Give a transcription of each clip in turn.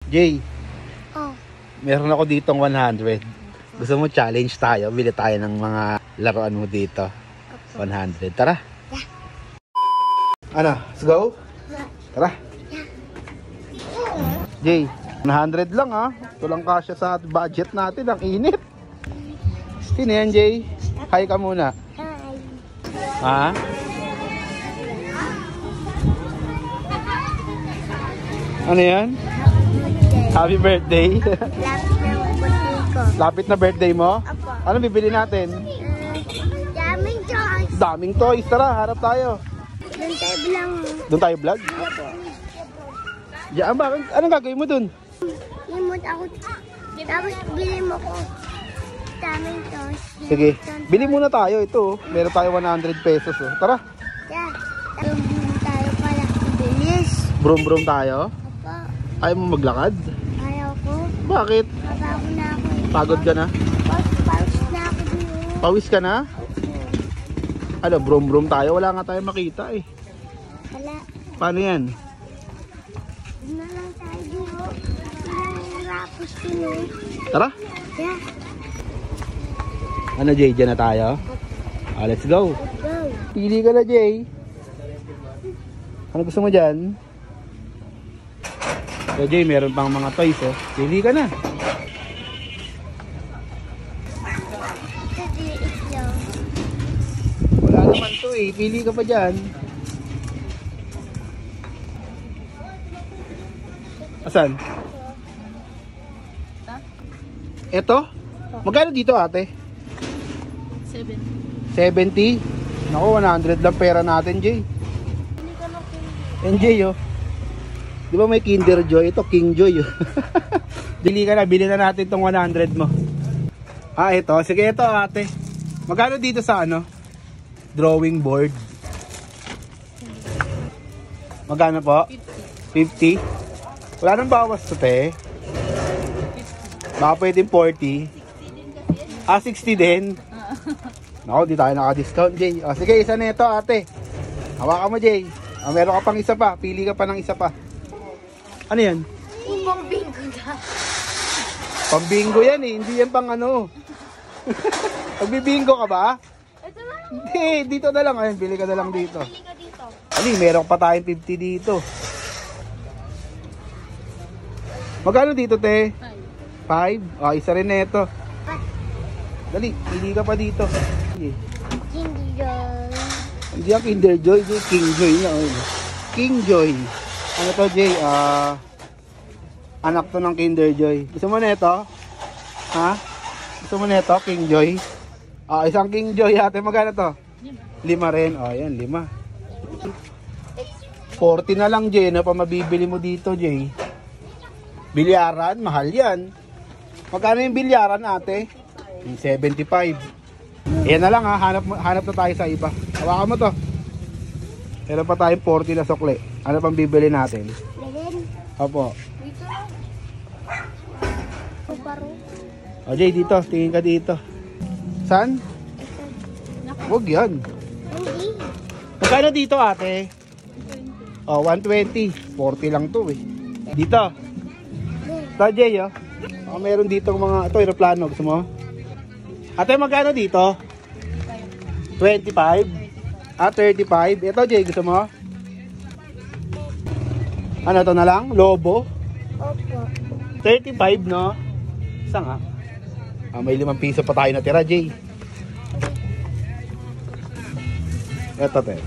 Jay, Oh. meron ako ditong 100. Gusto mo challenge tayo? Bili tayo ng mga laruan mo dito. 100. Tara. Yeah. Ano? Let's go? Tara. Jay, 100 lang ha. Ito lang kasya sa budget natin. Ang init. Sino yan, Jay? Hi ka muna. Hi. Ha? Ano yan? Happy birthday. Lapit na birthday mo? Apo. Ano bibili natin? Daming toys. Daming toys. Tara, harap tayo. Doon tayo bilang. Doon tayo vlog? Diyan, bakit? Anong gagawin mo dun? Limot ako. Tapos bili mo ko. Daming toys. Sige, bili muna tayo. Ito, meron tayo 100 pesos. Oh. Tara. Yeah. Bili tayo pala. Bilis. Brum-brum tayo. Apo. Ayaw mo maglakad? Ayaw ko. Bakit? Mabago na ako. Pagod ka na? Pawis na ako dito. Pawis ka na? Ano, brum-brum tayo? Wala nga tayo makita eh. Wala. Paano yan? Doon na lang tayo dito. Rapos Pinoy. Tara. Yeah. Ano, Jay? Diyan na tayo? Let's go. Go. Pili ka na, Jay. Ano gusto mo dyan? So, Jay, meron pang mga toys, oh. Pili ka na. Ito diliit lang. Wala naman to eh. Pili ka pa dyan. Asan? Ito? Magkano dito, ate? 70. Naku, 100 lang pera natin, Jay. NJ, oh. Di ba may Kinder Joy? Ito, King Joy, oh. Bili ka na, bili na natin tong 100 mo. Ah, ito. Sige, ito, ate. Magkano dito sa ano? Drawing board. Magkano po? 50. Wala nang bawas to, te. Baka pwedeng 40. 60 din. Naku, di tayo naka-discount, Jay. O, sige, isa na ito, ate. Hawakan mo, Jay. Meron ka pang isa pa. Pili ka pa ng isa pa. Ano yan? Pang bingo na. Pang bingo yan eh. Hindi yan pang ano. Magbibingo ka ba? Ito lang. Hindi, dito na lang. Ayun, bili ka na lang dito. Pili ka dito. Ano, meron pa tayong 50 dito. Magkano dito, te? 5. O, isa rin na ito. Dali, pili ka pa dito. Sige. Hindi Joy. Hindi ang Kinder Joy, Jay. King Joy na. King Joy. Ano to, Jay? Anak to ng Kinder Joy. Gusto mo na ito? Ha? Gusto mo na ito, King Joy? Isang King Joy, ate. Magkano to? 5 rin. Yan, 5. 40 na lang, Jay. Ano pa mabibili mo dito, Jay? Bilyaran, mahal yan. Magkano yung bilyaran, ate? 75. Yan na lang ha, hanap na tayo sa iba. Hawakan mo to. Meron pa tayong 40 na sukli. Ano pang bibili natin? Galing. Opo. Dito lang. Paro. O Jay, dito. Tingin ka dito. Saan? Huwag yan. Hindi. Magkano dito, ate? 120. 40 lang to eh. Dito. Ito, Jay, oh. Meron dito mga, ito, aeroplano. Gusto mo? Ate, magkano dito? 25? 35? Ito, Jay, gusto mo? Ano, ito na lang? Lobo? Opo. 35, no? Isa nga. May 5 piso pa tayo natira, Jay. Ito, te.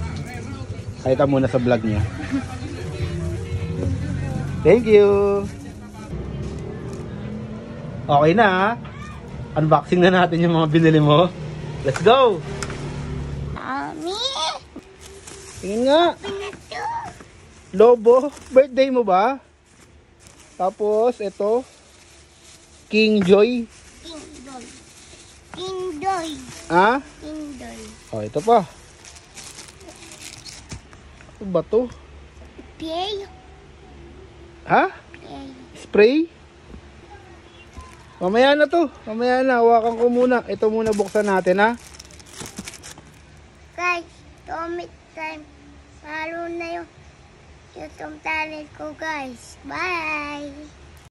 Kahit muna sa vlog niya. Thank you. Okay na, ha? Unboxing na natin yung mga binili mo. Let's go! Mami! Tingin nga. Pinato! Lobo, birthday mo ba? Tapos, ito. King Joy. King Doy. King Doy. Ha? King Doy. Ito pa. Ano ba to? Pay. Ha? Pay. Spray? Mamaya na to. Mamaya na. Hawakan ko muna. Ito muna buksan natin, ha? Guys, comment time. Follow na yung YouTube channel ko, guys. Bye!